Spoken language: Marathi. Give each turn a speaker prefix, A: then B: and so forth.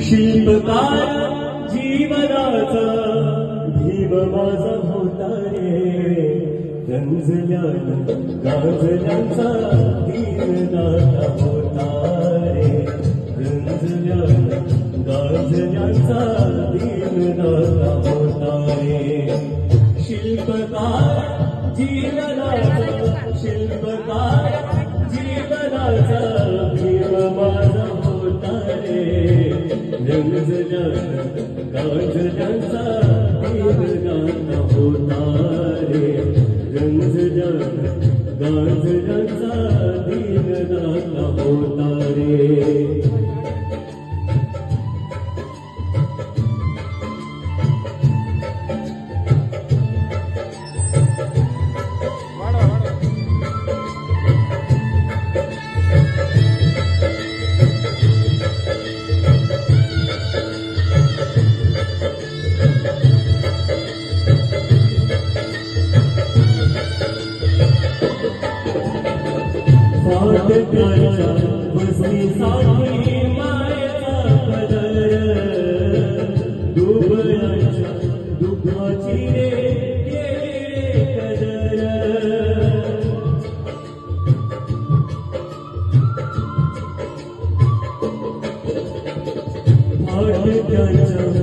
A: शिल्पकार जीवनाचा भीम माझा होता रे, गंजल्यानं गाजल्यांचा दीनदाता होता रे, गंजल्यानं गाजल्यांचा दीनदाता होता रे. शिल्पकार जीवनाचा, शिल्पकार जीवनाचा भीम माझा होता रे, गंजल्यानं गाजल्यांचा दीनदाता होता रे, गंजल्यानं गाजल्यांचा दीनदाता होता रे. फाटकाच्या वस्तीसाठी मायेचा पदर, दुबळ्याच्या दुःखाची रे केली रे कदर. फाटकाच्या